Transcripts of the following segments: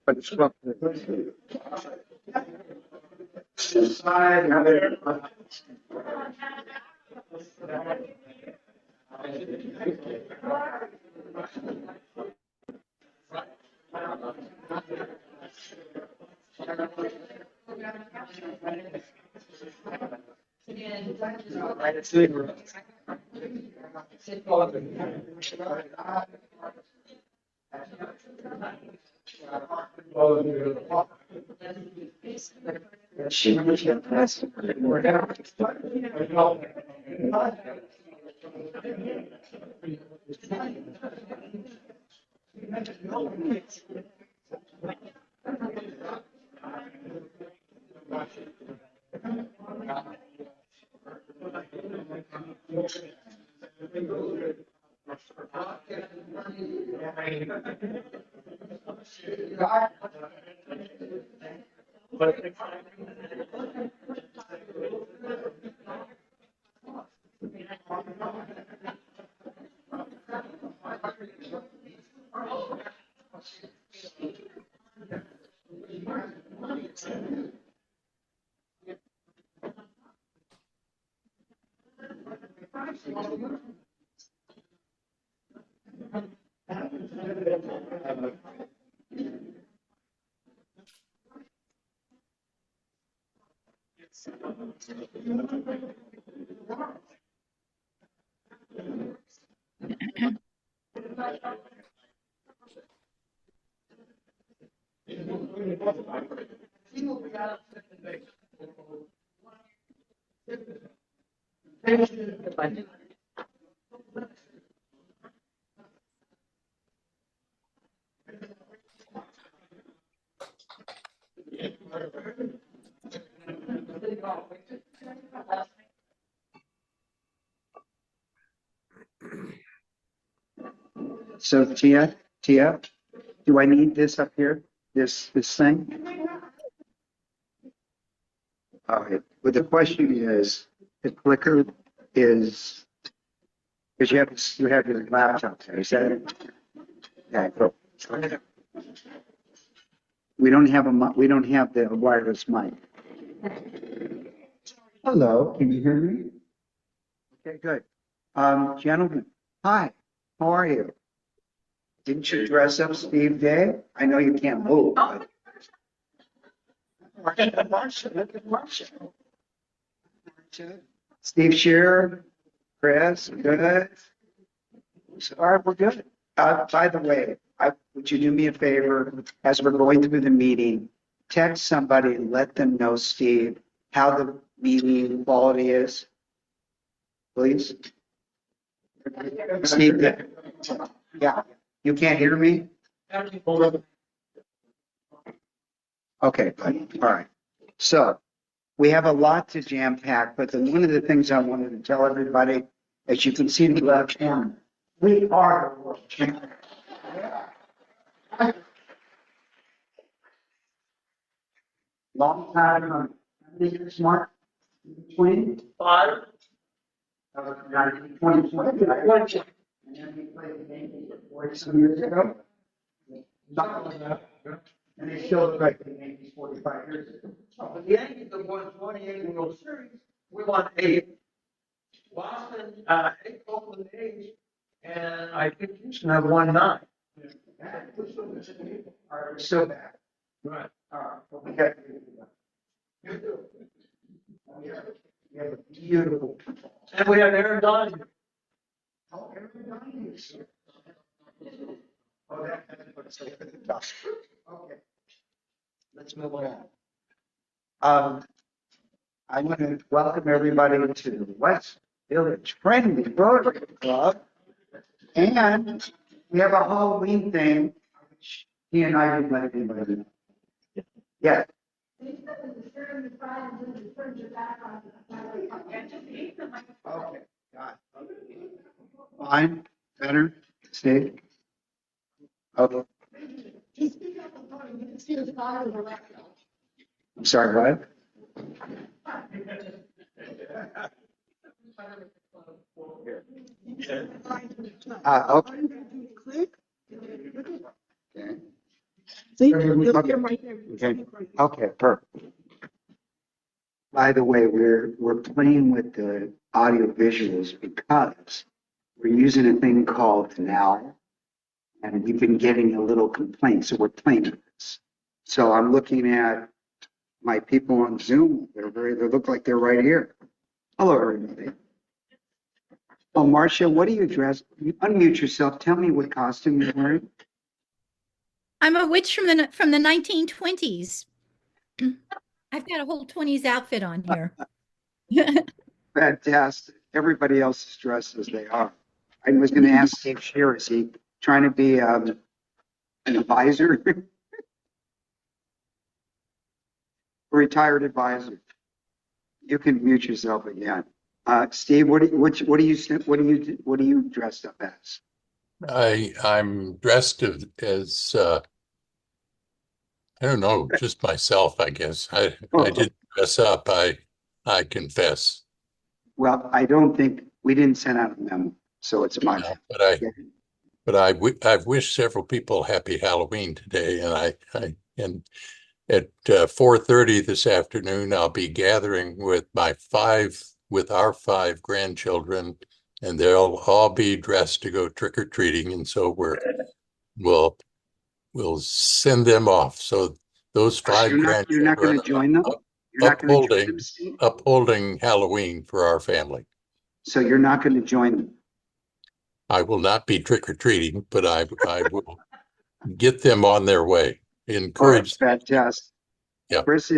but it's well. So Tia, do I need this up here? This thing? All right. But the question is, the clicker is because you have your laptop there. Is that it? Okay, cool. We don't have the wireless mic. Hello, can you hear me? Okay, good. Gentlemen, hi. How are you? Didn't you dress up Steve Day? I know you can't move, but. Look at Marcia. Steve Shearer, Chris, good. All right, we're good. By the way, would you do me a favor as we're going through the meeting? Text somebody and let them know, Steve, how the meeting quality is, please. Steve, yeah, you can't hear me? Okay, good. All right. So we have a lot to jam pack, but one of the things I wanted to tell everybody, as you can see in the left hand, we are the world champions. Long time, how many years, Mark? 25. 20, and then we played the Yankees 40 some years ago. And they still look like the Yankees 45 years ago. But the Yankees have won 28 World Series. We won 8. Boston, 8 Oakland A's, and I think Houston have won 9. All right, we're still back. Right. All right, but we got we have a beautiful. And we have Aaron Donahue. Oh, everybody is here. Oh, that's what's over the top. Okay. Let's move on. I want to welcome everybody to the West Village Friendly Rotary Club. And we have a Halloween thing, which he and I didn't let anybody know. Yeah. Okay, got it. Fine, better, see? Okay. I'm sorry, what? Okay. Okay. See, you'll see them right there. Okay. Okay, perfect. By the way, we're playing with the audio visuals because we're using a thing called Now, and we've been getting a little complaint, so we're playing with this. So I'm looking at my people on Zoom. They look like they're right here. Hello, everybody. Oh, Marcia, what are you dressed? You unmute yourself. Tell me what costume you're wearing. I'm a witch from the 1920s. I've got a whole 20s outfit on here. Fantastic. Everybody else is dressed as they are. I was going to ask Steve Shear, is he trying to be an advisor? A retired advisor. You can mute yourself again. Steve, what are you dressed up as? I'm dressed as I don't know, just myself, I guess. I didn't dress up, I confess. Well, I don't think we didn't send out a memo, so it's my No, but I've wished several people happy Halloween today, and at 4:30 this afternoon, I'll be gathering with our five grandchildren, and they'll all be dressed to go trick or treating, and so we'll send them off. So those five grandchildren you're not going to join them? You're not going to join them, Steve? upholding Halloween for our family. So you're not going to join them? I will not be trick or treating, but I will get them on their way. Encourage them. Fantastic. Yeah. Chris,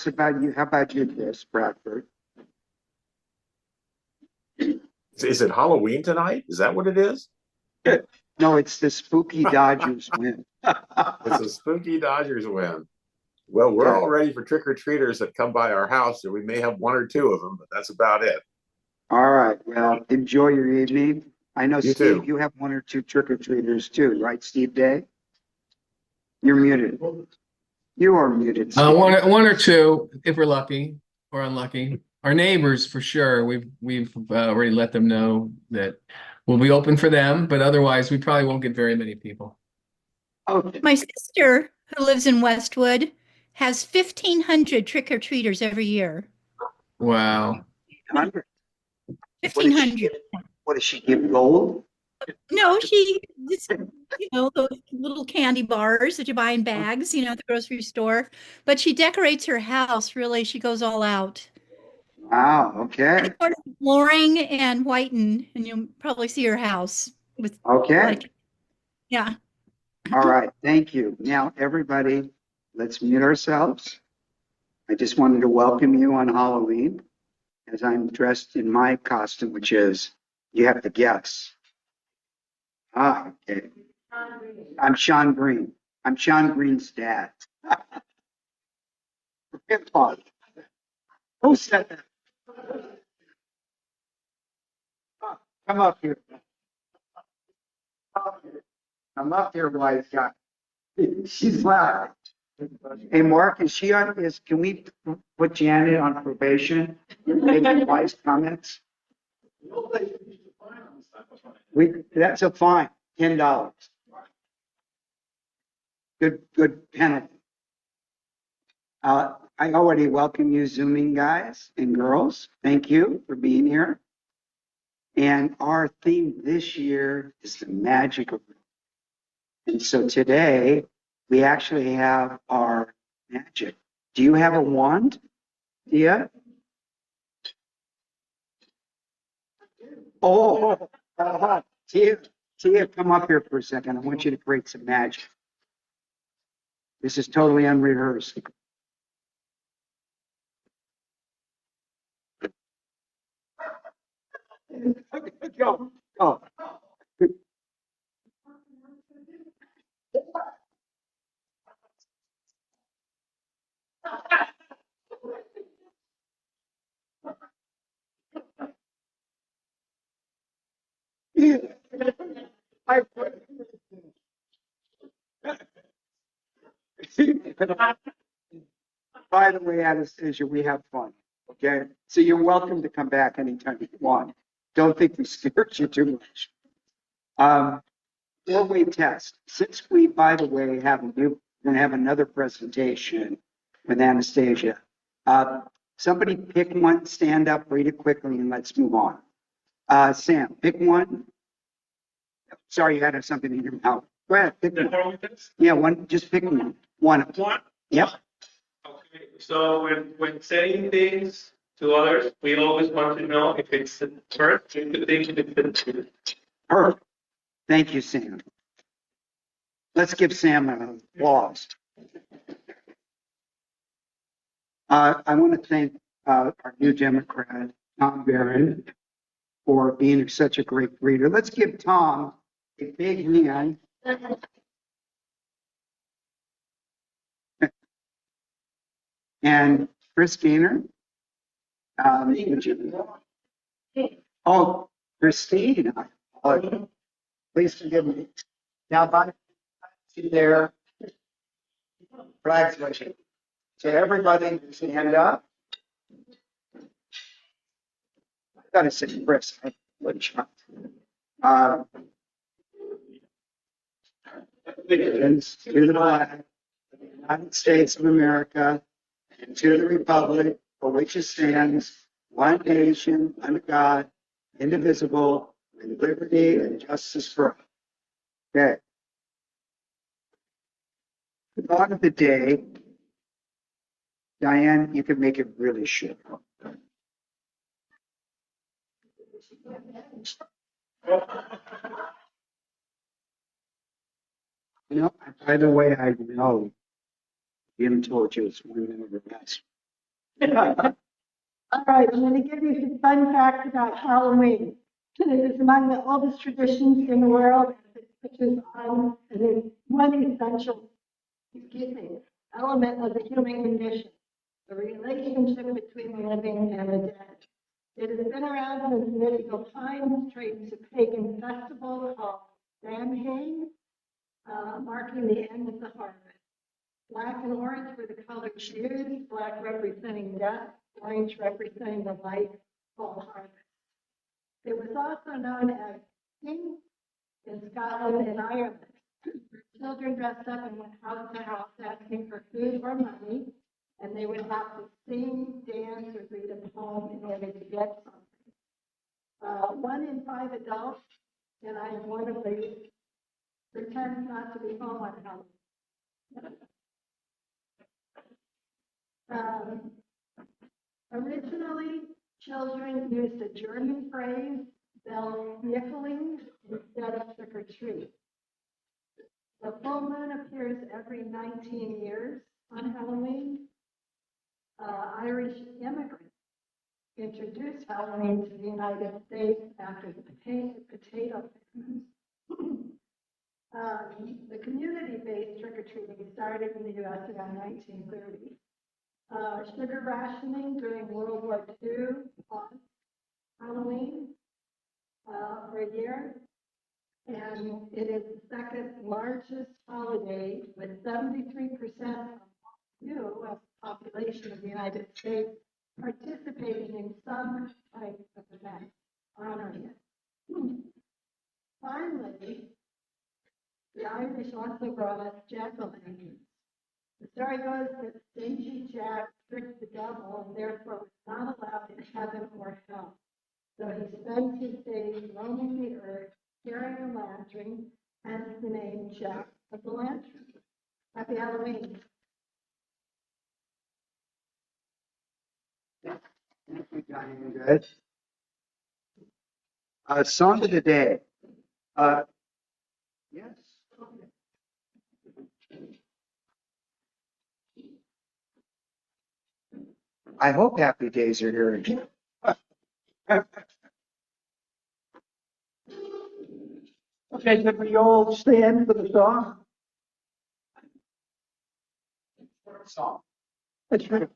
about you? How about you, Chris Bradford? Is it Halloween tonight? Is that what it is? No, it's the Spooky Dodgers win. It's a spooky Dodgers win. Well, we're all ready for trick-or-treaters that come by our house, and we may have one or two of them, but that's about it. All right. Well, enjoy your evening. I know, You Steve, too. you have one or two trick-or-treaters too, right, Steve Day? You're muted. You are muted, Steve. One or two, if we're lucky or unlucky. Our neighbors, for sure. We've already let them know that we'll be open for them, but otherwise, we probably won't get very many people. Okay. My sister, who lives in Westwood, has 1,500 trick-or-treaters every year. Wow. 100. 1,500. What does she give, gold? No, those little candy bars that you buy in bags, at the grocery store. But she decorates her house, really. She goes all out. Wow, okay. Flooring and whiten, and you'll probably see her house with Okay. yeah. All right, thank you. Now, everybody, let's mute ourselves. I just wanted to welcome you on Halloween as I'm dressed in my costume, which is, you have to guess. Okay. I'm Sean Green. I'm Sean Green's dad. Who said that? Come up here. Come up here, wise guy. She's laughing. Hey, Mark, can we put Janet on probation? Making wise comments? That's a fine, $10. Good penalty. I already welcome you, Zooming guys and girls. Thank you for being here. And our theme this year is the magic of. And so today we actually have our magic. Do you have a wand, Tia? Oh, Tia, come up here for a second. I want you to create some magic. This is totally unrehearsed. Go. By the way, Anastasia, we have fun. Okay, so you're welcome to come back anytime you want. Don't think we scared you too much. Four-way test. Since we, by the way, have a new We're going to have another presentation with Anastasia. Somebody pick one, stand up, read it quickly, and let's move on. Sam, pick one. Sorry, you had something in your mouth. Go ahead, pick one. Yeah, one, just pick one. One. Yep. Okay, so when saying things to others, we always want to know if it's the first, if the thing, if it's the Perfect. Thank you, Sam. Let's give Sam an applause. I want to thank our new Democrat, Tom Barron, for being such a great reader. Let's give Tom a big hand. And Christina. Oh, Christine. Please forgive me. Now, by there, flags waving. So everybody stand up. I gotta say, Chris, allegiance to the flag of the United States of America and to the republic for which it stands, one nation, under God, indivisible, with liberty and justice for all. Okay. The thought of the day, Diane, you can make it really short. You know, by the way, I know Jim told you it's 1 minute or less. All right, I'm going to give you some fun facts about Halloween. It is among the oldest traditions in the world, which is on and is one essential, element of the human condition, the relationship between the living and the dead. It has been around since medieval times, traced to pagan festival called Samhain, marking the end of the harvest. Black and orange were the colors used, black representing death, orange representing the light, fall harvest. It was also known as King in Scotland and Ireland. Children dressed up and went house to house asking for food or money, and they would have to sing, dance, or read a poem in order to get something. 1 in 5 adults, and I am one of these, pretend not to be home on Halloween. Originally, children used a German phrase, Belschnickeling, instead of trick or treat. The full moon appears every 19 years on Halloween. Irish immigrants introduced Halloween to the United States after the potato famine. The community-based trick-or-treating started in the U.S. around 1930. Sugar rationing during World War II on Halloween for a year. And it is the second largest holiday with 73% of the population of the United States participating in some type of event honoring it. Finally, the Irish also brought us jack-o'-lanterns. The story goes that stingy Jack tricked the devil and therefore was not allowed in heaven or hell. So he spent his days roaming the earth, carrying a lantern, hence the name Jack of the Lantern. Happy Halloween. Thank you, Diane. Good. Song of the day. Yes. I hope Happy Days are here again. Okay, can we all stand for the song? That's right.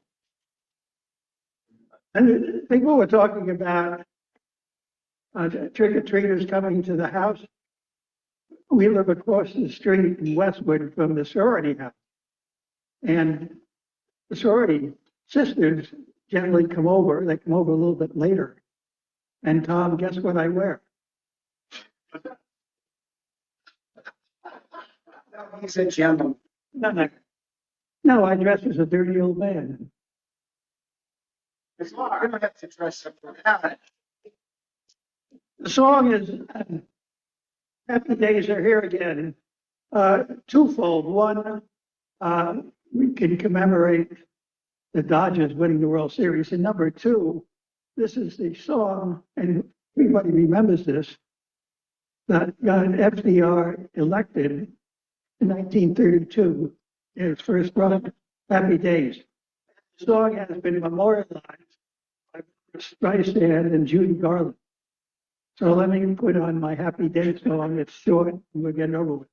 And people were talking about trick-or-treaters coming to the house. We live across the street in Westwood from the sorority house. And the sorority sisters generally come over. They come over a little bit later. And Tom, guess what I wear? He's a gentleman. No, I dress as a dirty old man. As long as I don't have to dress up for that. The song is Happy Days Are Here Again. Twofold. One, we can commemorate the Dodgers winning the World Series. And number two, this is the song, and everybody remembers this, that got FDR elected in 1932 in his first run, Happy Days. The song has been memorialized by Streisand and Judy Garland. So let me put on my Happy Days song. It's short, and we'll get it over with.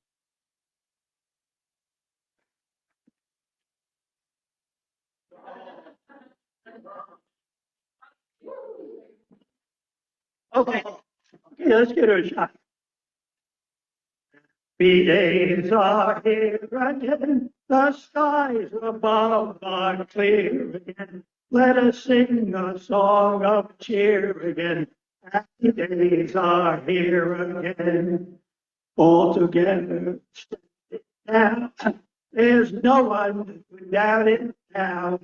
Okay, let's get her a shot. Happy days are here again, the skies above are clear again. Let us sing a song of cheer again. Happy days are here again. All together now, there's no one who doubt it now.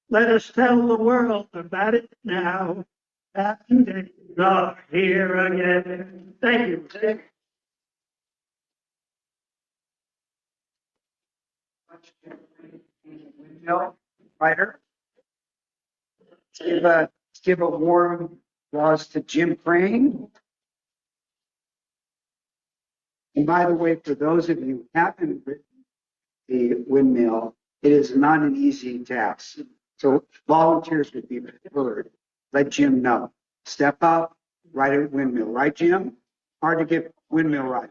Let us tell the world about it now. Happy days are here again. Thank you. No, writer. Give a warm applause to Jim Crane. And by the way, for those of you who haven't written the windmill, it is not an easy task. So volunteers would be preferred. Let Jim know. Step up, write a windmill. Right, Jim? Hard to get windmill writers.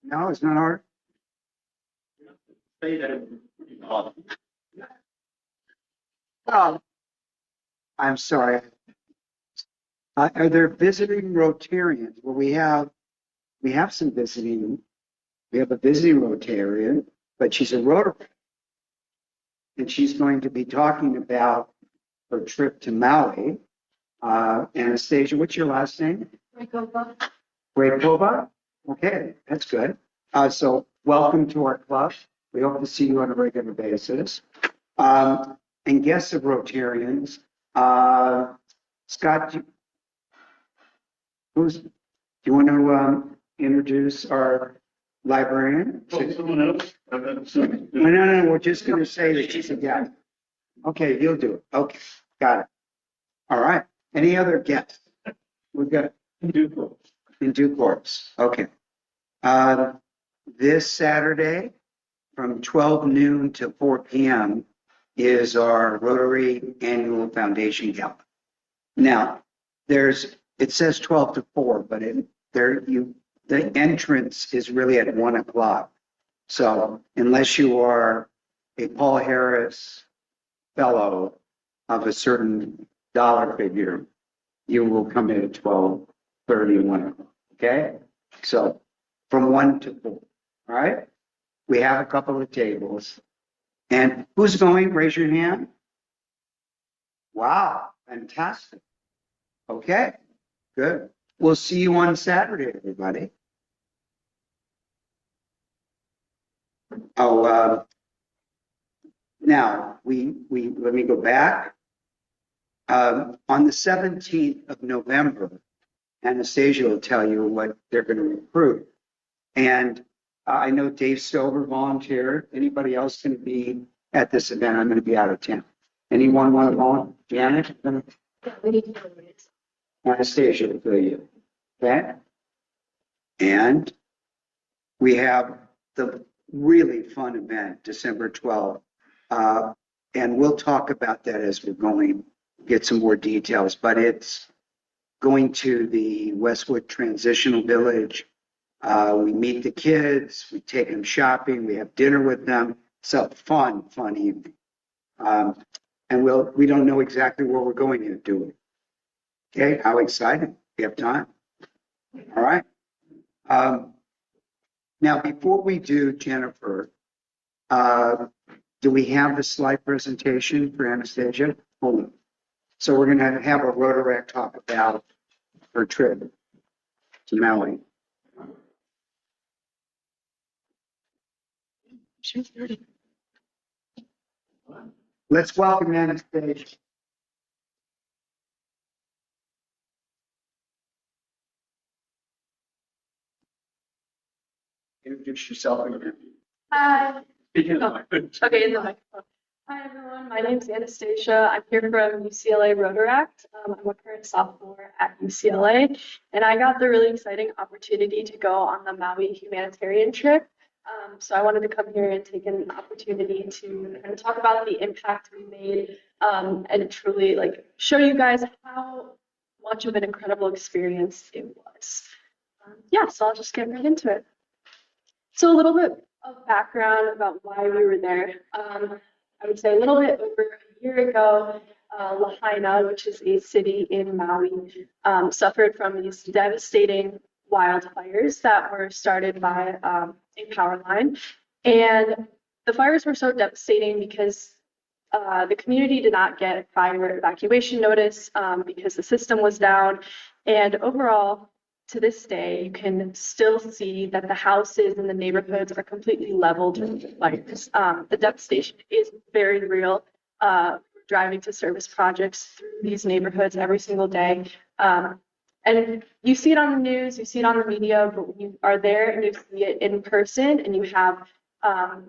No, it's not hard. Well, I'm sorry. Are there visiting Rotarians? Well, we have some visiting. We have a visiting Rotarian, but she's a Rotary. And she's going to be talking about her trip to Maui. Anastasia, what's your last name? Rakova. Okay, that's good. So welcome to our club. We hope to see you on a regular basis. And guests of Rotarians, Scott, do you want to introduce our librarian? Someone else? No, we're just going to say that she's a guest. Okay, you'll do it. Okay, got it. All right. Any other guests? We've got in due course. Okay. This Saturday from 12 noon to 4 p.m. is our Rotary Annual Foundation Gala. Now, it says 12 to 4, but the entrance is really at 1 o'clock. So unless you are a Paul Harris fellow of a certain dollar figure, you will come in at 12:30 and 1 o'clock. Okay? So from 1 to 4. All right? We have a couple of tables. And who's going? Raise your hand. Wow, fantastic. Okay, good. We'll see you on Saturday, everybody. Now let me go back. On the 17th of November, Anastasia will tell you what they're going to recruit. And I know Dave Stover volunteered. Anybody else going to be at this event? I'm going to be out of town. Anyone want to volunteer? Janet? Anastasia will fill you. Okay? And we have the really fun event, December 12th. And we'll talk about that as we're going, get some more details. But it's going to the Westwood Transitional Village. We meet the kids, we take them shopping, we have dinner with them. It's a fun evening. And we don't know exactly where we're going to do it. Okay, how exciting. We have time. All right. Now, before we do, Jennifer, do we have the slide presentation for Anastasia? Hold on. So we're going to have a Rotaract talk about her trip to Maui. Let's welcome in stage. Introduce yourself again. Hi. Speaking of the microphone. Okay, in the microphone. Hi, everyone. My name's Anastasia. I'm here from UCLA Rotaract. I'm a current sophomore at UCLA, and I got the really exciting opportunity to go on the Maui humanitarian trip. So I wanted to come here and take an opportunity to kind of talk about the impact we made, and truly like show you guys how much of an incredible experience it was. Yeah, so I'll just get right into it. So a little bit of background about why we were there. I would say a little bit over a year ago, Lahaina, which is a city in Maui, suffered from these devastating wildfires that were started by a power line. And the fires were so devastating because the community did not get fire evacuation notice because the system was down. And overall, to this day, you can still see that the houses in the neighborhoods are completely leveled with the fires. The devastation is very real. Driving to service projects through these neighborhoods every single day. And you see it on the news, you see it on the media, but when you are there and you see it in person and you have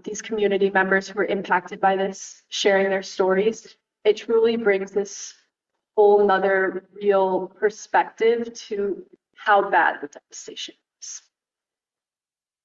these community members who are impacted by this sharing their stories, it truly brings this whole nother real perspective to how bad the devastation is.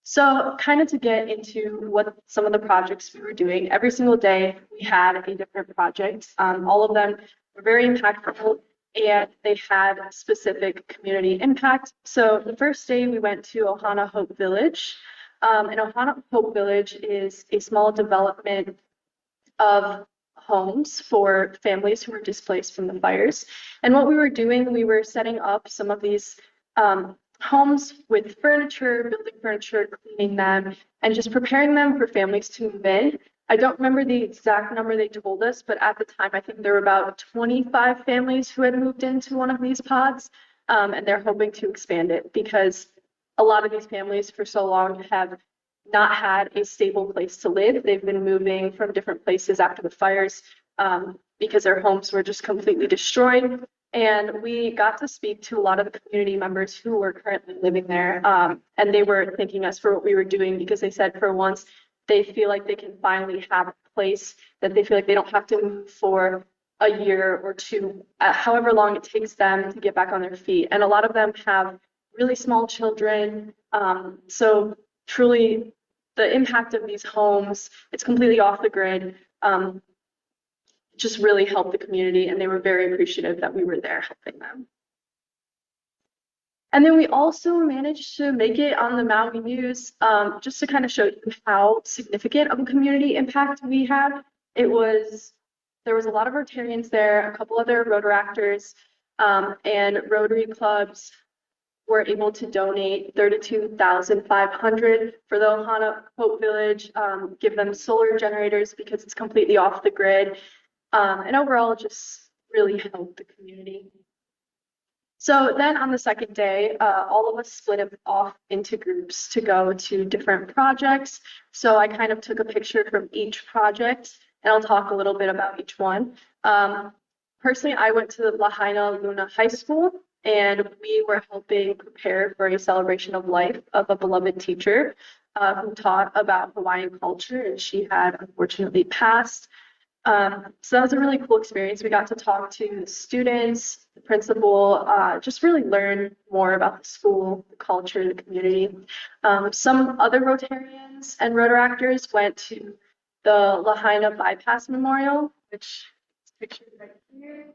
So kind of to get into what some of the projects we were doing, every single day we had a different project. All of them were very impactful and they had specific community impact. So the first day we went to Ohana Hope Village. And Ohana Hope Village is a small development of homes for families who were displaced from the fires. And what we were doing, we were setting up some of these homes with furniture, building furniture, cleaning them, and just preparing them for families to move in. I don't remember the exact number they told us, but at the time, I think there were about 25 families who had moved into one of these pods, and they're hoping to expand it because a lot of these families for so long have not had a stable place to live. They've been moving from different places after the fires because their homes were just completely destroyed. And we got to speak to a lot of the community members who were currently living there. And they were thanking us for what we were doing because they said for once, they feel like they can finally have a place that they feel like they don't have to move for a year or two, however long it takes them to get back on their feet. And a lot of them have really small children. So truly the impact of these homes, it's completely off the grid. Just really helped the community and they were very appreciative that we were there helping them. And then we also managed to make it on the Maui News just to kind of show you how significant of a community impact we had. There was a lot of Rotarians there, a couple other Rotaractors, and Rotary clubs were able to donate $32,500 for the Ohana Hope Village, give them solar generators because it's completely off the grid. And overall, just really helped the community. So then on the second day, all of us split off into groups to go to different projects. So I kind of took a picture from each project, and I'll talk a little bit about each one. Personally, I went to Lahaina Luna High School, and we were helping prepare for a celebration of life of a beloved teacher who taught about Hawaiian culture, and she had unfortunately passed. So that was a really cool experience. We got to talk to the students, the principal, just really learn more about the school, the culture, the community. Some other Rotarians and Rotaractors went to the Lahaina Bypass Memorial, which is pictured right here.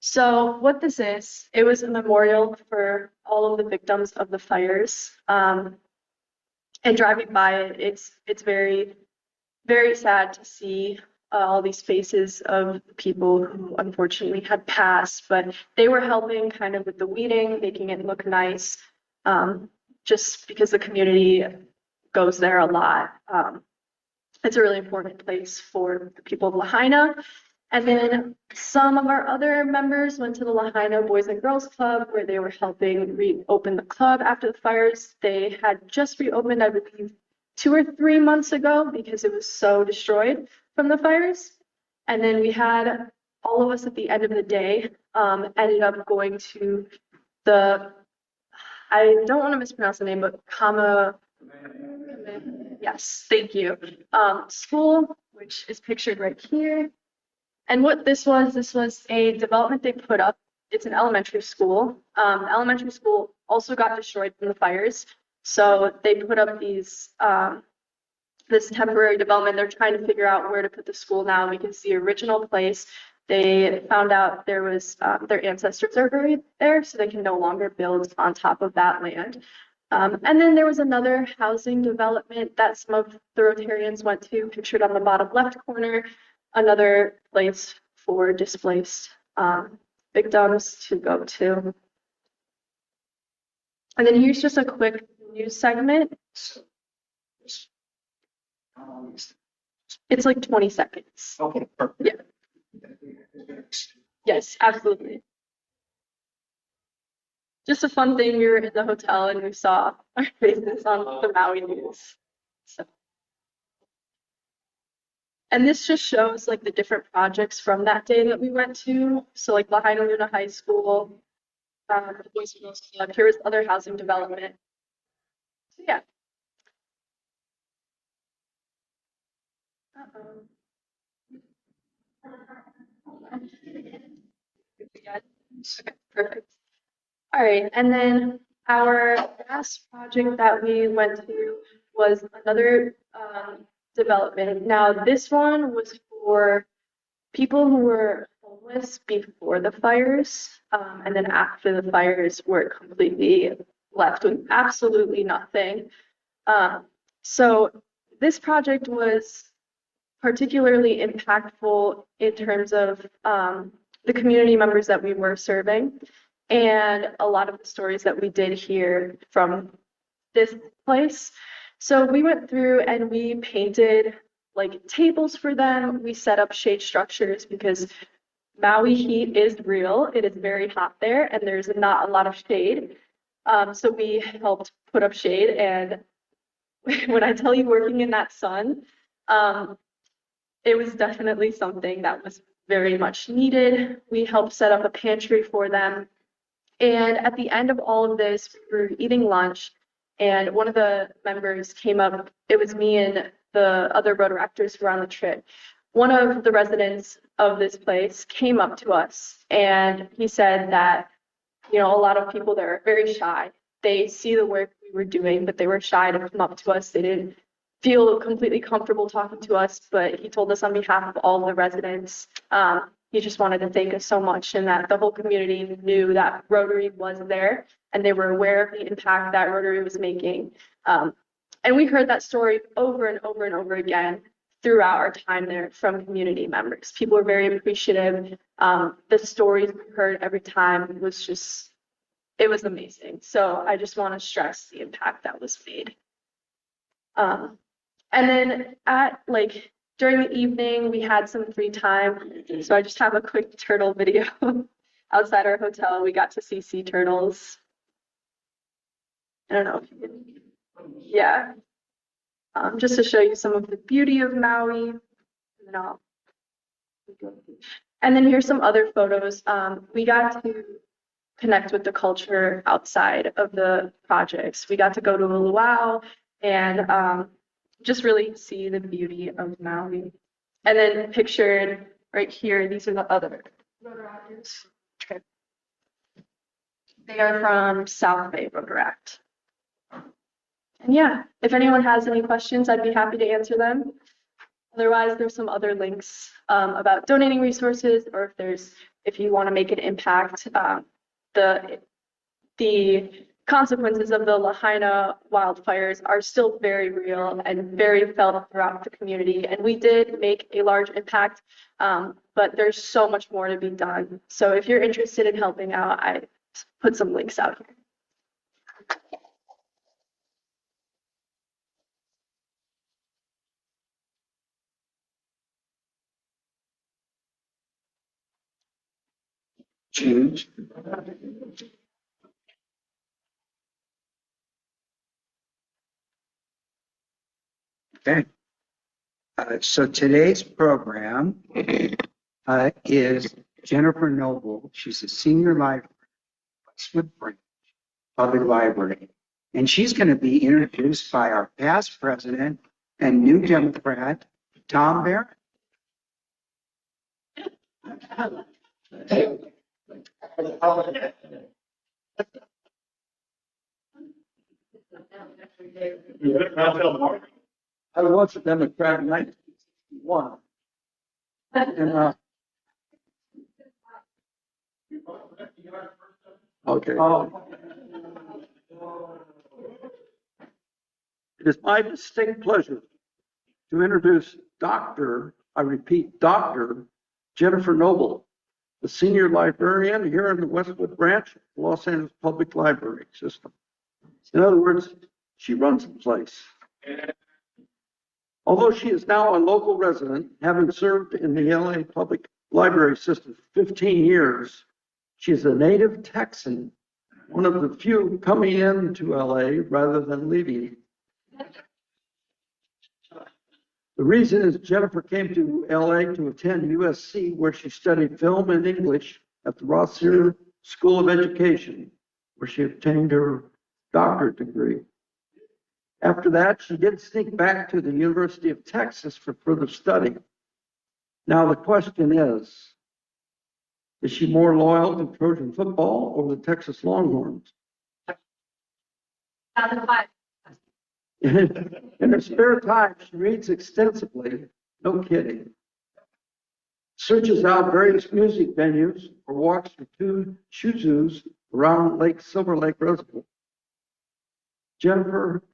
So what this is, it was a memorial for all of the victims of the fires. And driving by it, it's very, very sad to see all these faces of people who unfortunately had passed, but they were helping kind of with the weeding, making it look nice, just because the community goes there a lot. It's a really important place for the people of Lahaina. And then some of our other members went to the Lahaina Boys and Girls Club where they were helping reopen the club after the fires. They had just reopened, I believe, 2 or 3 months ago because it was so destroyed from the fires. And then we had all of us at the end of the day ended up going to the, I don't want to mispronounce the name, but yes, thank you, school, which is pictured right here. And what this was a development they put up. It's an elementary school. The elementary school also got destroyed from the fires. So they put up these, this temporary development. They're trying to figure out where to put the school now because the original place, they found out there was, their ancestors are buried there, so they can no longer build on top of that land. And then there was another housing development that some of the Rotarians went to, pictured on the bottom left corner, another place for displaced victims to go to. And then here's just a quick news segment. It's like 20 seconds. Okay, perfect. Yeah. Yes, absolutely. Just a fun thing, we were in the hotel and we saw our faces on the Maui news. So. And this just shows like the different projects from that day that we went to. So like Lahaina Luna High School, the Boys and Girls Club, here was other housing development. So yeah. Okay, perfect. All right, and then our last project that we went to was another development. Now, this one was for people who were homeless before the fires, and then after the fires were completely left with absolutely nothing. So this project was particularly impactful in terms of the community members that we were serving and a lot of the stories that we did hear from this place. So we went through and we painted like tables for them. We set up shade structures because Maui heat is real. It is very hot there and there's not a lot of shade. So we helped put up shade, and when I tell you working in that sun, it was definitely something that was very much needed. We helped set up a pantry for them. And at the end of all of this, we were eating lunch, and one of the members came up. It was me and the other Rotaractors who were on the trip. One of the residents of this place came up to us, and he said that, you know, a lot of people there are very shy. They see the work we were doing, but they were shy to come up to us. They didn't feel completely comfortable talking to us, but he told us on behalf of all the residents, he just wanted to thank us so much, and that the whole community knew that Rotary was there and they were aware of the impact that Rotary was making. And we heard that story over and over and over again throughout our time there from community members. People were very appreciative. The stories we heard every time was just, it was amazing. So I just want to stress the impact that was made. And then during the evening, we had some free time. So I just have a quick turtle video. Outside our hotel, we got to see sea turtles. I don't know if you can, yeah. Just to show you some of the beauty of Maui. And then here's some other photos. We got to connect with the culture outside of the projects. We got to go to a luau and just really see the beauty of Maui. And then pictured right here, these are the other Rotaractors trip. They are from South Bay Rotaract. And yeah, if anyone has any questions, I'd be happy to answer them. Otherwise, there's some other links about donating resources, or if you want to make an impact, the consequences of the Lahaina wildfires are still very real and very felt throughout the community. And we did make a large impact, but there's so much more to be done. So if you're interested in helping out, I put some links out here. Change. Okay. So today's program is Jennifer Noble. She's a senior librarian at Westwood Branch Public Library. And she's going to be introduced by our past president and new Democrat, Tom Barrett. I was a Democrat in 1961. And, okay. It is my distinct pleasure to introduce Dr. Jennifer Noble, the senior librarian here in the Westwood Branch Los Angeles Public Library system. In other words, she runs the place. Although she is now a local resident, having served in the LA Public Library system for 15 years, she is a native Texan, one of the few coming into LA rather than leaving. The reason is Jennifer came to LA to attend USC, where she studied film and English at the Rossier School of Education, where she obtained her doctorate degree. After that, she did sneak back to the University of Texas for further study. Now the question is she more loyal to Trojan football or the Texas Longhorns? In her spare time, she reads extensively, no kidding. Searches out various music venues or walks for 2 shoe zoos around Silver Lake Reservoir. Jennifer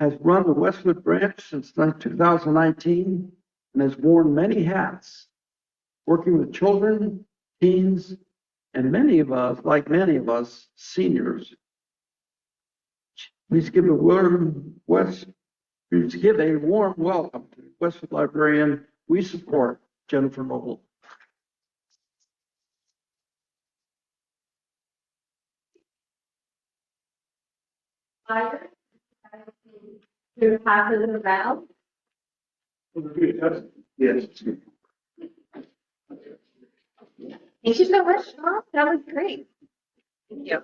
has run the Westwood Branch since 2019 and has worn many hats, working with children, teens, and many of us, seniors. Please give a warm welcome to Westwood Librarian. We support Jennifer Noble. To pass it around. Yes. Thank you so much, Tom. That was great. Thank you.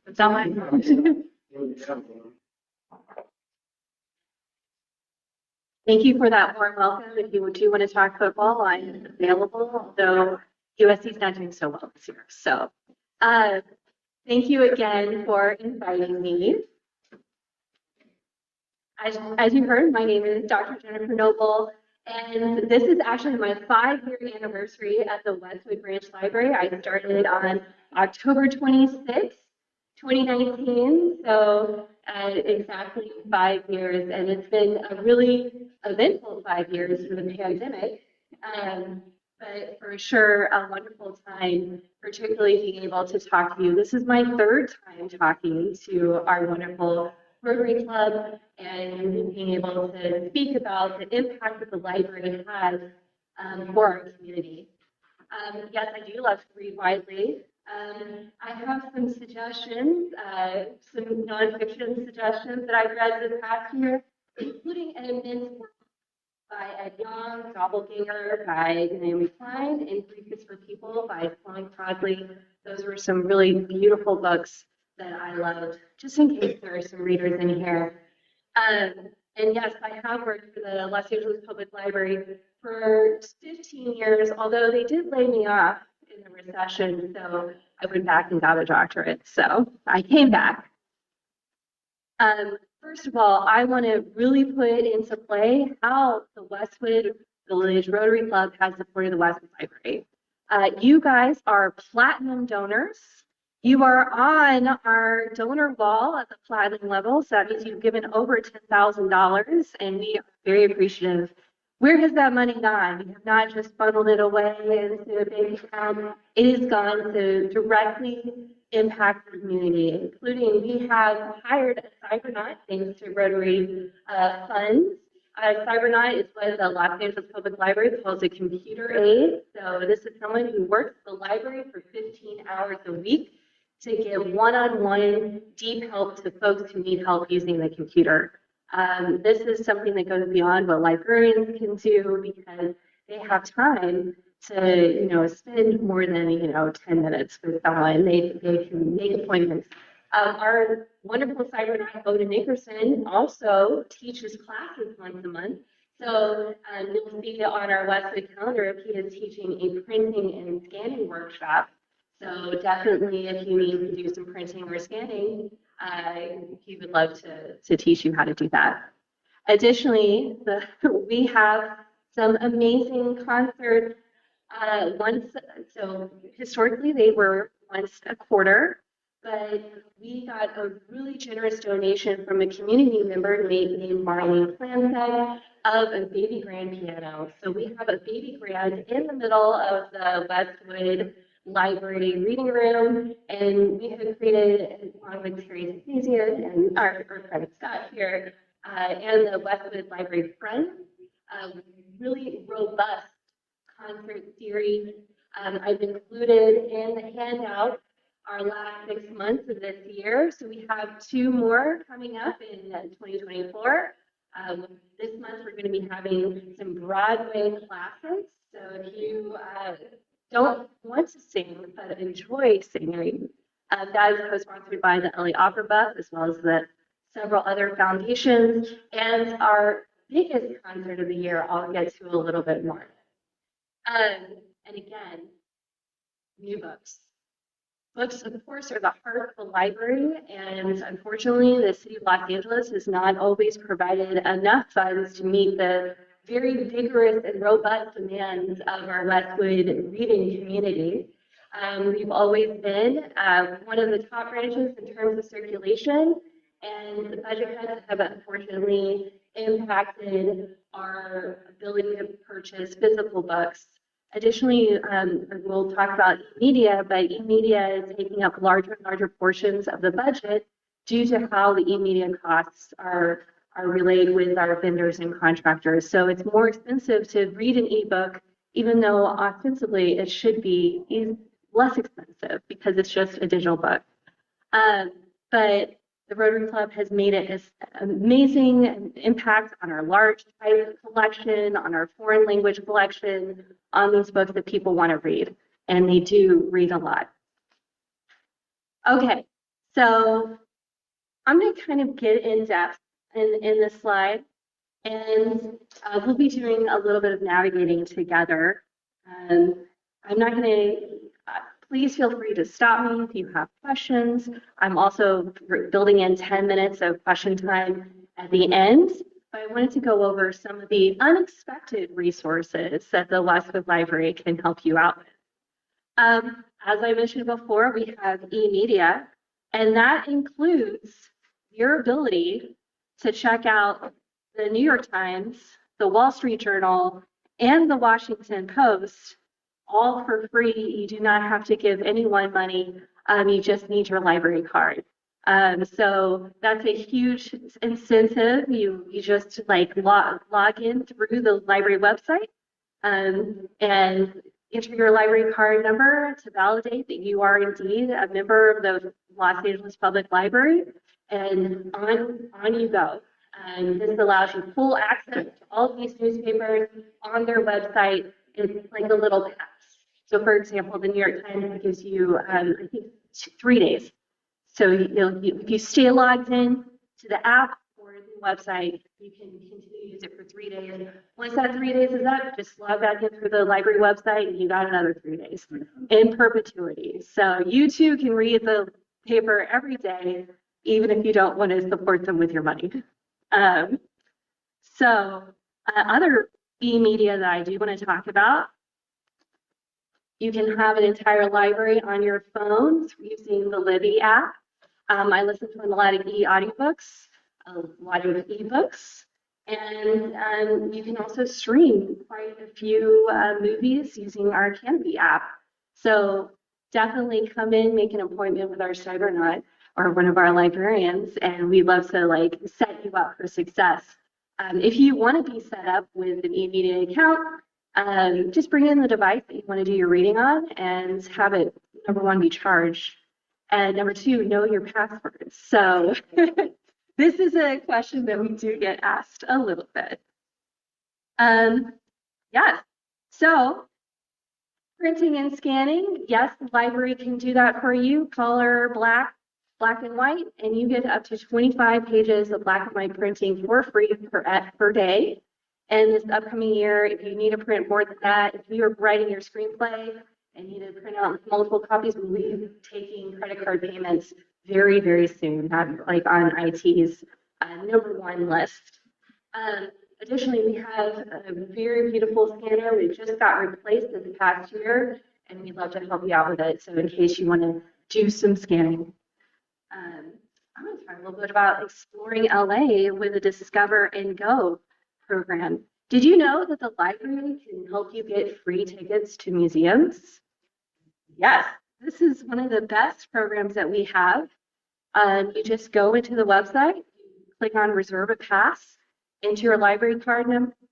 It's on my. Thank you for that warm welcome. If you do want to talk football, I'm available, though USC is not doing so well this year. So thank you again for inviting me. As you heard, my name is Dr. Jennifer Noble, and this is actually my 5-year anniversary at the Westwood Branch Library. I started on October 26th, 2019, so exactly 5 years, and it's been a really eventful 5 years for the pandemic, but for sure a wonderful time, particularly being able to talk to you. This is my 3rd time talking to our wonderful Rotary Club and being able to speak about the impact that the library has for our community. Yes, I do love to read widely. I have some suggestions, some nonfiction suggestions that I've read this past year, including an immense work by Ed Young, Doppelganger by Naomi Klein, and Greek is for People by Sloane Crosley. Those were some really beautiful books that I loved, just in case there are some readers in here. And yes, I have worked for the Los Angeles Public Library for 15 years, although they did lay me off in the recession, so I went back and got a doctorate. So I came back. First of all, I want to really put into play how the Westwood Village Rotary Club has supported the Westwood Library. You guys are platinum donors. You are on our donor wall at the platinum level, so that means you've given over $10,000, and we are very appreciative. Where has that money gone? We have not just funneled it away into a bank account. It has gone to directly impact the community, including we have hired a cybernaut thanks to Rotary funds. Cybernaut is what the Los Angeles Public Library calls a computer aide. So this is someone who works at the library for 15 hours a week to give one-on-one deep help to folks who need help using the computer. This is something that goes beyond what librarians can do because they have time to, spend more than, 10 minutes with someone. They can make appointments. Our wonderful cybernaut, Odin Nickerson, also teaches classes once a month. So you'll see on our Westwood calendar, he is teaching a printing and scanning workshop. So definitely, if you need to do some printing or scanning, he would love to teach you how to do that. Additionally, we have some amazing concerts. So historically, they were once a quarter, but we got a really generous donation from a community member named Marlene Plansek of a baby grand piano. So we have a baby grand in the middle of the Westwood Library reading room, and we have created, along with Terry Zazian and our friend Scott here, and the Westwood Library Friends, really robust concert series. I've included in the handout our last 6 months of this year. So we have 2 more coming up in 2024. This month we're going to be having some Broadway classes. So if you don't want to sing but enjoy singing, that is co-sponsored by the LA Opera Buff as well as the several other foundations. And our biggest concert of the year, I'll get to a little bit more. And again, new books. Books, of course, are the heart of the library, and unfortunately, the city of Los Angeles has not always provided enough funds to meet the very vigorous and robust demands of our Westwood reading community. We've always been one of the top branches in terms of circulation, and the budget cuts have unfortunately impacted our ability to purchase physical books. Additionally, we'll talk about e-media, but e-media is taking up larger and larger portions of the budget due to how the e-media costs are relayed with our vendors and contractors. So it's more expensive to read an e-book, even though ostensibly it should be less expensive because it's just a digital book. But the Rotary Club has made it an amazing impact on our large type collection, on our foreign language collection, on these books that people want to read, and they do read a lot. Okay, so I'm going to kind of get in depth in this slide, and we'll be doing a little bit of navigating together. I'm not going to, please feel free to stop me if you have questions. I'm also building in 10 minutes of question time at the end, but I wanted to go over some of the unexpected resources that the Westwood Library can help you out with. As I mentioned before, we have e-media, and that includes your ability to check out the New York Times, the Wall Street Journal, and the Washington Post, all for free. You do not have to give anyone money. You just need your library card. So that's a huge incentive. You just like log in through the library website and enter your library card number to validate that you are indeed a member of the Los Angeles Public Library, and on you go. This allows you full access to all of these newspapers on their website. It's like a little pass. So for example, the New York Times gives you, I think, 3 days. So if you stay logged in to the app or the website, you can continue to use it for 3 days. Once that 3 days is up, just log back in through the library website and you got another 3 days in perpetuity. So you too can read the paper every day, even if you don't want to support them with your money. Other e-media that I do want to talk about, you can have an entire library on your phone using the Libby app. I listen to a lot of eAudioBooks, a lot of eBooks, and you can also stream quite a few movies using our Canopy app. So definitely come in, make an appointment with our cybernaut or one of our librarians, and we'd love to set you up for success. If you want to be set up with an e-media account, just bring in the device that you want to do your reading on and have it, number one, be charged, And number two, know your passwords. So this is a question that we do get asked a little bit. Yes, so printing and scanning, yes, the library can do that for you, color, black and white, and you get up to 25 pages of black and white printing for free per day. And this upcoming year, if you need to print more than that, if you're writing your screenplay and need to print out multiple copies, we'll be taking credit card payments very, very soon, not like on IT's #1 list. Additionally, we have a very beautiful scanner. We just got replaced this past year, and we'd love to help you out with it. So in case you want to do some scanning. I'm going to talk a little bit about exploring LA with the Discover and Go program. Did you know that the library can help you get free tickets to museums? Yes, this is one of the best programs that we have. You just go into the website, click on Reserve a Pass, enter your library card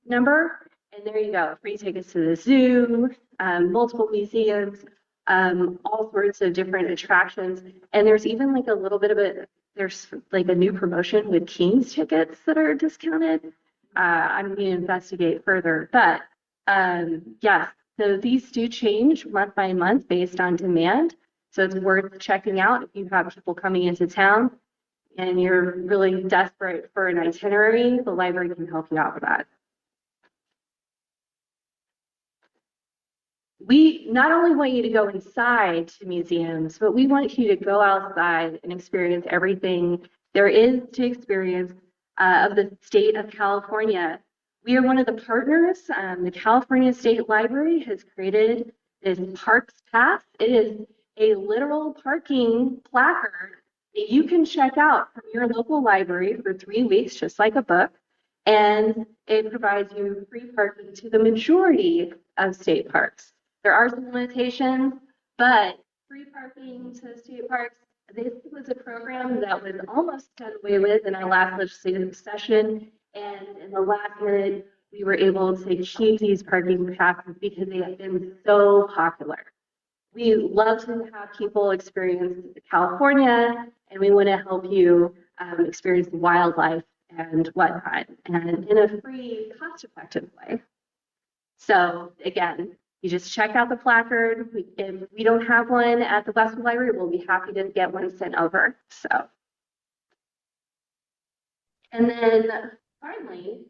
number, and there you go. Free tickets to the zoo, multiple museums, all sorts of different attractions. And there's even like a little bit of there's like a new promotion with King's tickets that are discounted. I'm going to investigate further, but yes, so these do change month by month based on demand. So it's worth checking out if you have people coming into town and you're really desperate for an itinerary, the library can help you out with that. We not only want you to go inside to museums, but we want you to go outside and experience everything there is to experience of the state of California. We are one of the partners. The California State Library has created this Parks Pass. It is a literal parking placard that you can check out from your local library for 3 weeks, just like a book. And it provides you free parking to the majority of state parks. There are some limitations, but free parking to state parks, this was a program that was almost done away with in our last legislative session. And in the last minute, we were able to keep these parking passes because they have been so popular. We love to have people experience California, and we want to help you experience wildlife and whatnot, and in a free, cost-effective way. So again, you just check out the placard. If we don't have one at the Westwood Library, we'll be happy to get one sent over. So, and then finally,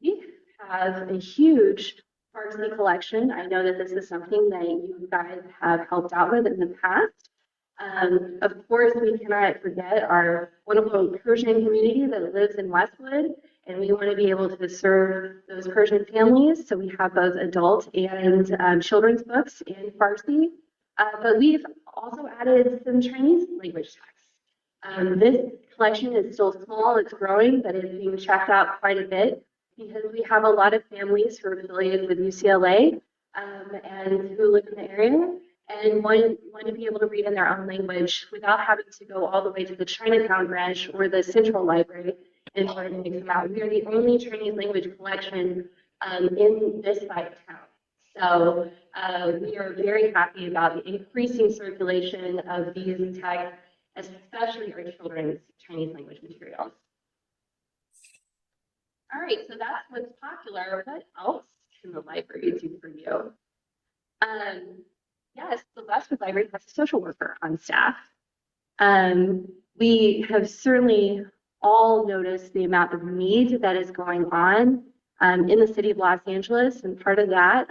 we have a huge Farsi collection. I know that this is something that you guys have helped out with in the past. Of course, we cannot forget our wonderful Persian community that lives in Westwood, and we want to be able to serve those Persian families. So we have both adult and children's books in Farsi, but we've also added some Chinese language texts. This collection is still small, it's growing, but it's being checked out quite a bit because we have a lot of families who are affiliated with UCLA and who live in the area and want to be able to read in their own language without having to go all the way to the Chinatown branch or the Central Library in order to make them out. We are the only Chinese language collection in this side of town. So we are very happy about the increasing circulation of these texts, especially our children's Chinese language materials. All right, so that's what's popular. What else can the library do for you? Yes, the Westwood Library has a social worker on staff. We have certainly all noticed the amount of need that is going on in the city of Los Angeles, and part of that,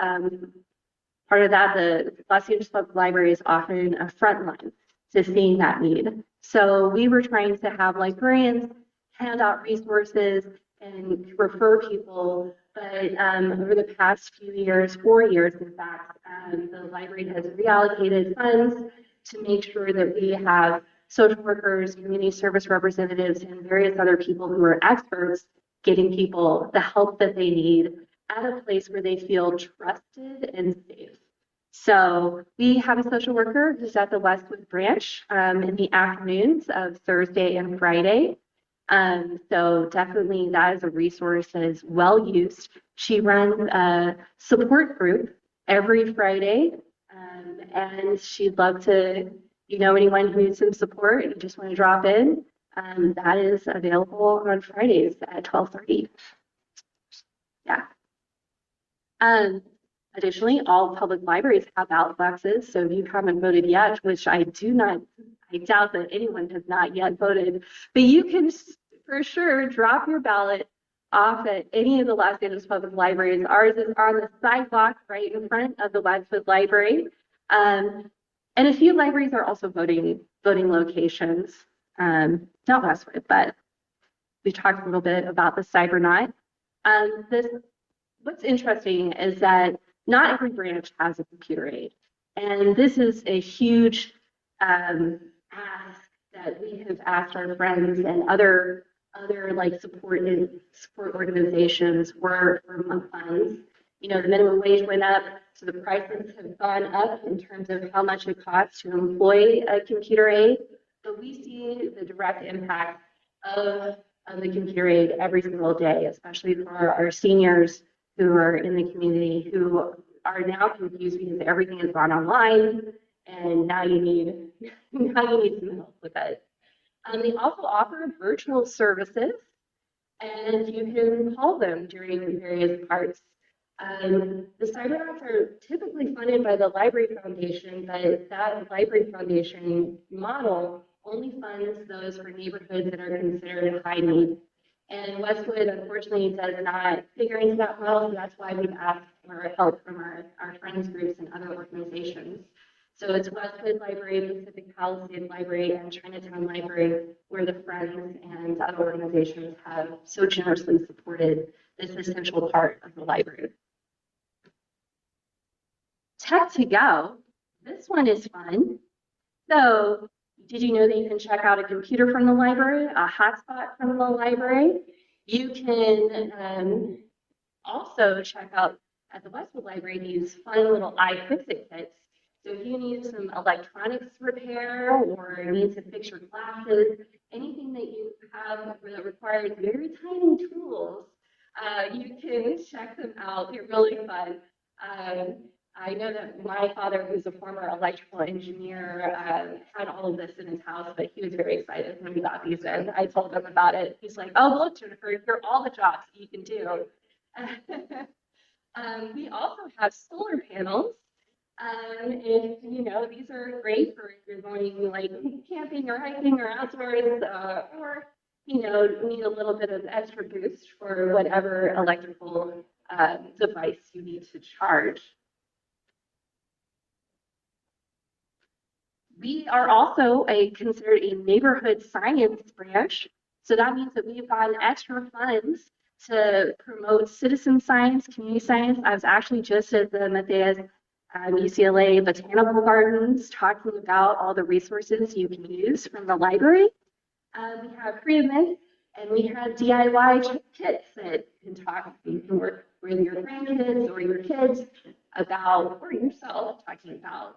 the Los Angeles Public Library is often a front line to seeing that need. So we were trying to have librarians hand out resources and refer people, but over the past few years, 4 years in fact, the library has reallocated funds to make sure that we have social workers, community service representatives, and various other people who are experts getting people the help that they need at a place where they feel trusted and safe. So we have a social worker who's at the Westwood Branch in the afternoons of Thursday and Friday. So definitely that is a resource that is well used. She runs a support group every Friday, and she'd love to you know anyone who needs some support and you just want to drop in, that is available on Fridays at 12:30. Yeah. Additionally, all public libraries have ballot boxes. So if you haven't voted yet, which I doubt that anyone has not yet voted, but you can for sure drop your ballot off at any of the Los Angeles public libraries. Ours is on the sidewalk right in front of the Westwood Library. And a few libraries are also voting locations. Not Westwood, but we talked a little bit about the Cybernaut. What's interesting is that not every branch has a computer aid. And this is a huge ask that we have asked our friends and other like support organizations for month funds. You know, the minimum wage went up, so the prices have gone up in terms of how much it costs to employ a computer aid. But we see the direct impact of the computer aid every single day, especially for our seniors who are in the community who are now confused because everything has gone online, and now you need some help with it. They also offer virtual services, and you can call them during various parts. The Cybernauts are typically funded by the Library Foundation, but that Library Foundation model only funds those for neighborhoods that are considered high need. And Westwood, unfortunately, does not figure into that model, so that's why we've asked for help from our friends groups and other organizations. So it's Westwood Library, Pacific Palisades Library, and Chinatown Library, where the friends and other organizations have so generously supported this essential part of the library. Tech to Go, this one is fun. So did you know that you can check out a computer from the library, a hotspot from the library? You can also check out at the Westwood Library these fun little iFixIt kits. So if you need some electronics repair or need to fix your glasses, anything that you have that requires very tiny tools, you can check them out. They're really fun. I know that my father, who's a former electrical engineer, had all of this in his house, but he was very excited when we got these in. I told him about it. He's like, "Oh, look, Jennifer, here are all the jobs that you can do." We also have solar panels. And you know, these are great for if you're going like camping or hiking or outdoors, or you know, need a little bit of extra boost for whatever electrical device you need to charge. We are also considered a neighborhood science branch. So that means that we've gotten extra funds to promote citizen science, community science. I was actually just at the Matthias UCLA Botanical Gardens talking about all the resources you can use from the library. We have pre-event and we have DIY kits that you can work with your grandkids or your kids about, or yourself, talking about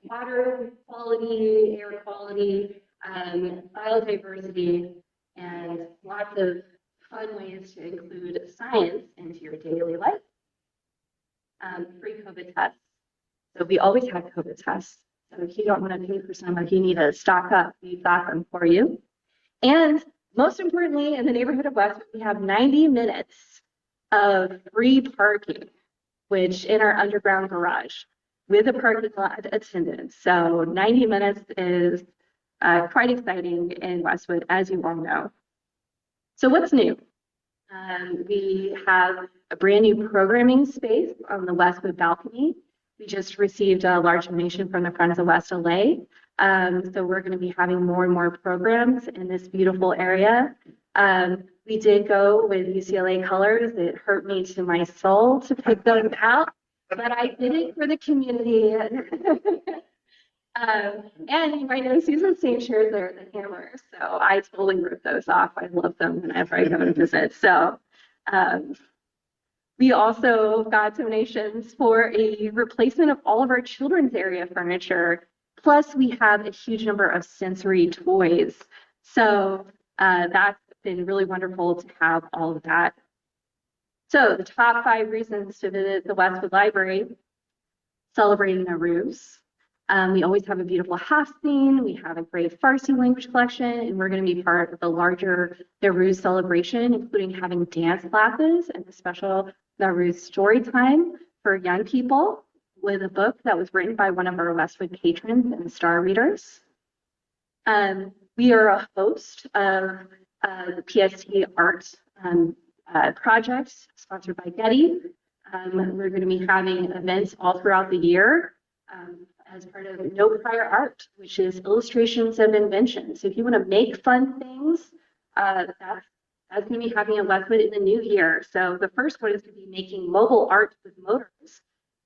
water quality, air quality, biodiversity, and lots of fun ways to include science into your daily life. Free COVID tests. So we always have COVID tests. So if you don't want to pay for some, if you need to stock up, we've got them for you. And most importantly, in the neighborhood of Westwood, we have 90 minutes of free parking, which in our underground garage with a parking lot attendant. So 90 minutes is quite exciting in Westwood, as you all know. So what's new? We have a brand new programming space on the Westwood balcony. We just received a large donation from the Friends of West LA. So we're going to be having more and more programs in this beautiful area. We did go with UCLA colors. It hurt me to my soul to pick them out, but I did it for the community. And you might know Susan St. shares the hammers. So I totally rip those off. I love them whenever I go to visit. So we also got donations for a replacement of all of our children's area furniture. Plus, we have a huge number of sensory toys. So that's been really wonderful to have all of that. So the top 5 reasons to visit the Westwood Library: celebrating the roots, We always have a beautiful Hafseen. We have a great Farsi language collection, and we're going to be part of the larger Nowruz celebration, including having dance classes and a special Nowruz story time for young people with a book that was written by one of our Westwood patrons and star readers. We are a host of the PST Art project sponsored by Getty. We're going to be having events all throughout the year as part of No Prior Art, which is illustrations of invention. So if you want to make fun things, that's going to be happening at Westwood in the new year. So the first one is going to be making mobile art with motors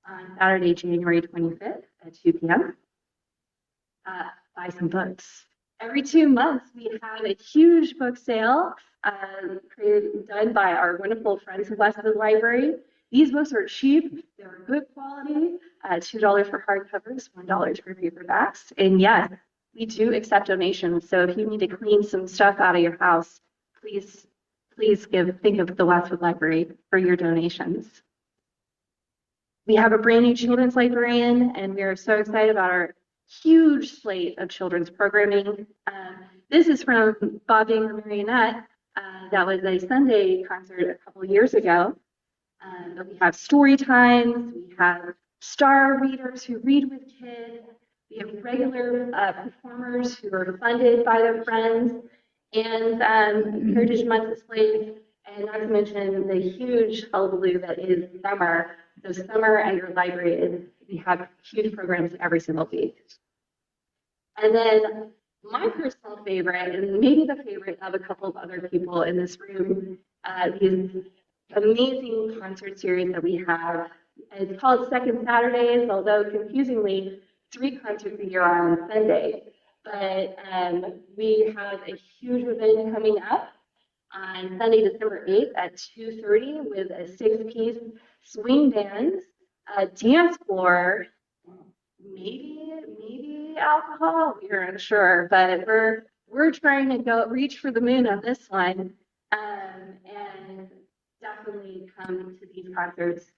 on Saturday, January 25th at 2 p.m. Buy some books. Every 2 months, we have a huge book sale done by our wonderful friends at Westwood Library. These books are cheap, they're good quality, $2 for hardcovers, $1 for paperbacks. And yes, we do accept donations. So if you need to clean some stuff out of your house, please think of the Westwood Library for your donations. We have a brand new children's librarian, and we are so excited about our huge slate of children's programming. This is from Bob Dang Marionette. That was a Sunday concert a couple years ago. We have story times, we have star readers who read with kids, we have regular performers who are funded by their friends, and Heritage Month displays, and not to mention the huge hullabaloo that is summer. So summer at your library, we have huge programs every single week. And then my personal favorite, and maybe the favorite of a couple of other people in this room, these amazing concert series that we have. It's called Second Saturdays, although confusingly, 3 concerts a year are on Sunday. But we have a huge event coming up on Sunday, December 8th at 2:30 with a 6-piece swing band, a dance floor, maybe alcohol. We're unsure, but we're trying to reach for the moon on this one, and definitely come to these concerts.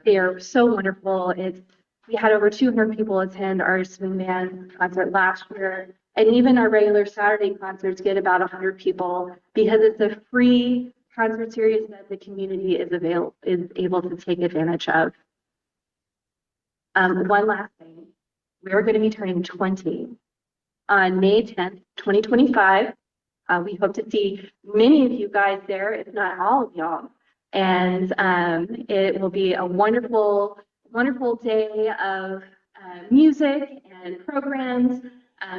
They are so wonderful. We had over 200 people attend our swing band concert last year, and even our regular Saturday concerts get about 100 people because it's a free concert series that the community is able to take advantage of. One last thing, we're going to be turning 20 on May 10th, 2025. We hope to see many of you guys there, if not all of y'all. And it will be a wonderful, wonderful day of music and programs.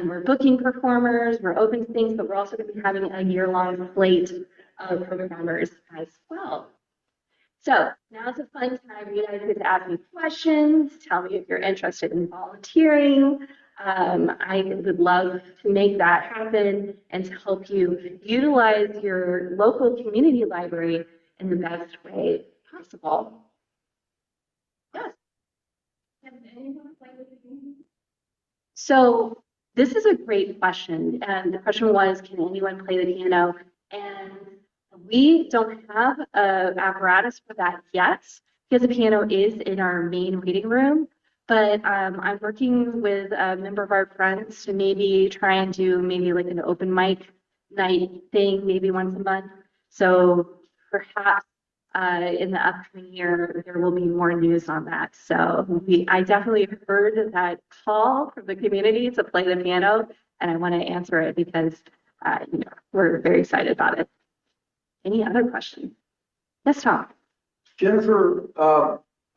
We're booking performers, we're open things, but we're also going to be having a year-long slate of performers as well. So now's a fun time. You guys get to ask me questions, tell me if you're interested in volunteering. I would love to make that happen and to help you utilize your local community library in the best way possible. Yes. Can anyone play with the game? So this is a great question. And the question was, can anyone play the piano? And we don't have an apparatus for that yet because the piano is in our main reading room. But I'm working with a member of our friends to maybe try and do maybe like an open mic night thing, maybe once a month. So perhaps in the upcoming year, there will be more news on that. So I definitely heard that call from the community to play the piano, and I want to answer it because we're very excited about it. Any other questions? Yes, Tom. Jennifer,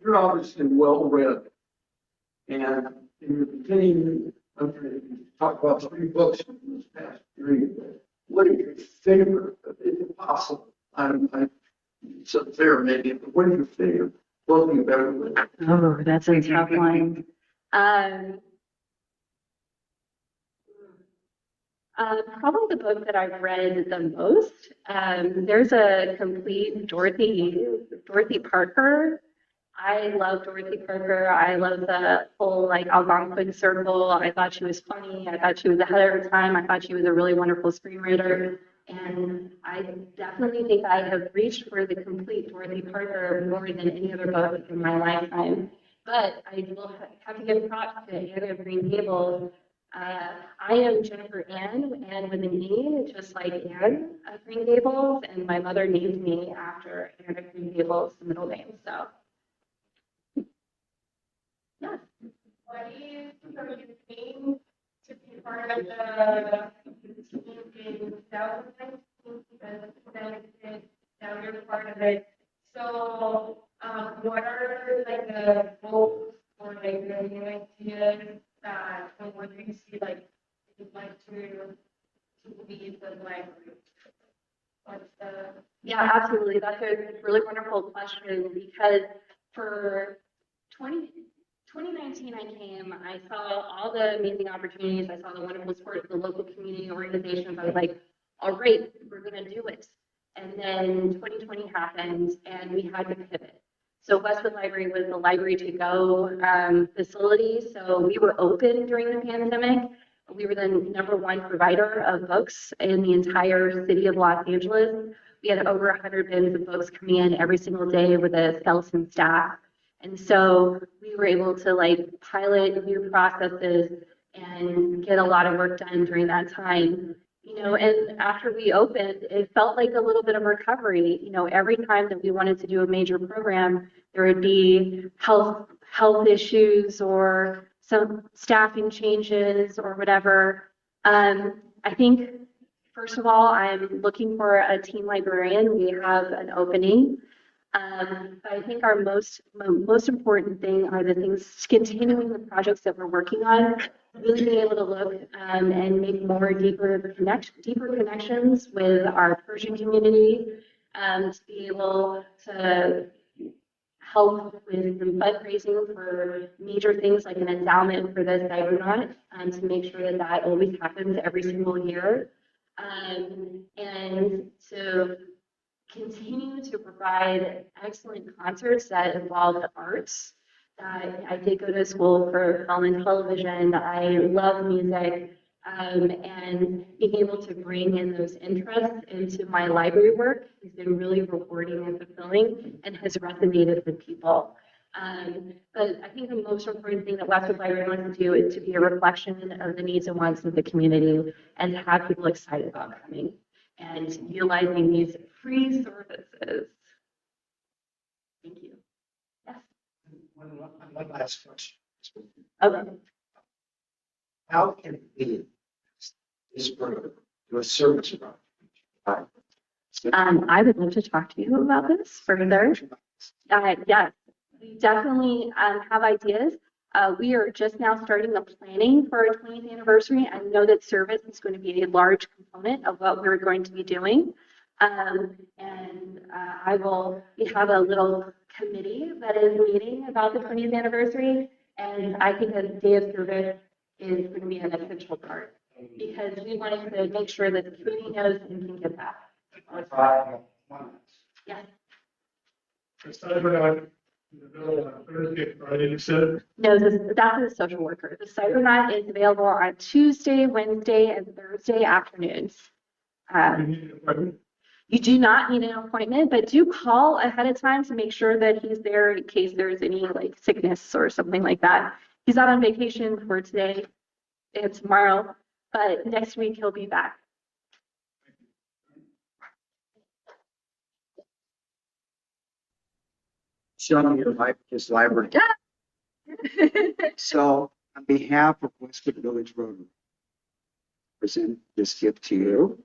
you're obviously well-read. And in the beginning, you talked about 3 books in this past period. What is your favorite, if it's possible? It's unfair maybe, but what is your favorite book you've ever read? Oh, that's a tough one. Probably the book that I've read the most. There's a complete Dorothy Parker. I love Dorothy Parker. I love the whole Algonquin circle. I thought she was funny. I thought she was ahead of her time. I thought she was a really wonderful screenwriter. And I definitely think I have reached for the complete Dorothy Parker more than any other book in my lifetime. But I will have to give props to Anna of Green Gables. I am Jennifer Ann, Ann with an E, just like Anne of Green Gables, and my mother named me after Anne of Green Gables, the middle name. So, yeah. What do you mean to be part of the team in 2019? Because then now you're part of it. So, what are like the goals or like the new ideas that and what do you see like you'd like to lead the library? What's the Yeah, absolutely. That's a really wonderful question because for 2019, I came, I saw all the amazing opportunities. I saw the wonderful support of the local community organizations. I was like, all right, we're going to do it. And then 2020 happened and we had to pivot. So Westwood Library was the library to go facility. So we were open during the pandemic. We were the #1 provider of books in the entire city of Los Angeles. We had over 100 bins of books coming in every single day with a skeleton staff. And so we were able to like pilot new processes and get a lot of work done during that time. You know, and after we opened, it felt like a little bit of recovery. You know, every time that we wanted to do a major program, there would be health issues or some staffing changes or whatever. I think, first of all, I'm looking for a team librarian. We have an opening. But I think our most important thing are the things, continuing the projects that we're working on, really being able to look and make more deeper connections with our Persian community, to be able to help with some fundraising for major things like an endowment for the Cybernaut, to make sure that that always happens every single year, and to continue to provide excellent concerts that involve the arts. I did go to school for film and television. I love music, and being able to bring in those interests into my library work has been really rewarding and fulfilling and has resonated with people. But I think the most important thing that Westwood Library wants to do is to be a reflection of the needs and wants of the community and to have people excited about coming and utilizing these free services. Thank you. Yes. One last question. Okay. How can we this program do a service project? I would love to talk to you about this further. Yes, we definitely have ideas. We are just now starting the planning for our 20th anniversary. I know that service is going to be a large component of what we're going to be doing. We have a little committee that is meeting about the 20th anniversary. And I think a day of service is going to be an essential part because we wanted to make sure that the community knows and can get that. Yes. Thursday, Friday, you said? No, that's a social worker. The Cybernaut is available on Tuesday, Wednesday, and Thursday afternoons. You do not need an appointment, but do call ahead of time to make sure that he's there in case there's any like sickness or something like that. He's out on vacation for today and tomorrow, but next week he'll be back. Show me his library. So on behalf of Westwood Village Rotary, present this gift to you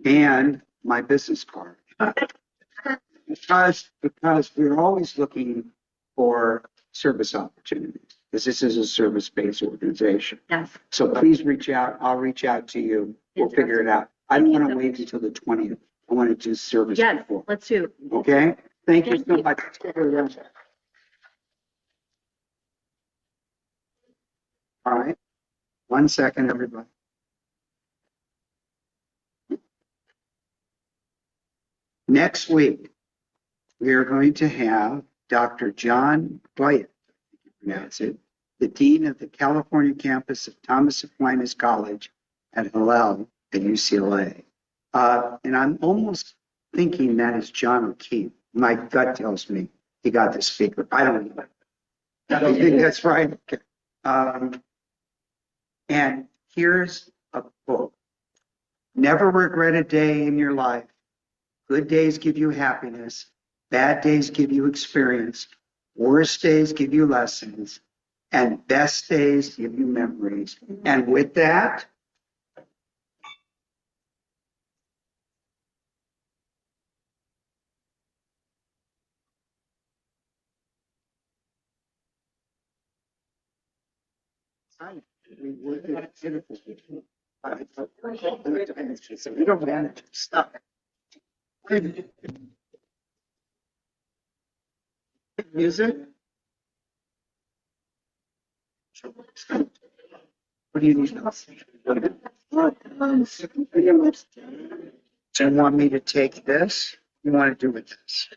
and my business card. Because we're always looking for service opportunities, because this is a service-based organization. Yes. So please reach out. I'll reach out to you. We'll figure it out. I don't want to wait until the 20th. I want to do service Yes, before. let's do. Okay? Thank you Thank so you. much. Let's get her in. All right. 1 second, everybody. Next week, we are going to have Dr. John Boyett, pronounce it, the Dean of the California campus of Thomas Aquinas College at Hillel at UCLA. And I'm almost thinking that is John O'Keefe. My gut tells me he got the speaker. I don't know. I don't think that's right. Okay. And here's a quote. Never regret a day in your life. Good days give you happiness. Bad days give you experience. Worst days give you lessons. And best days give you memories. And with that, we don't manage stuff. Music? What do you need? Do you want me to take this? You want to do with this?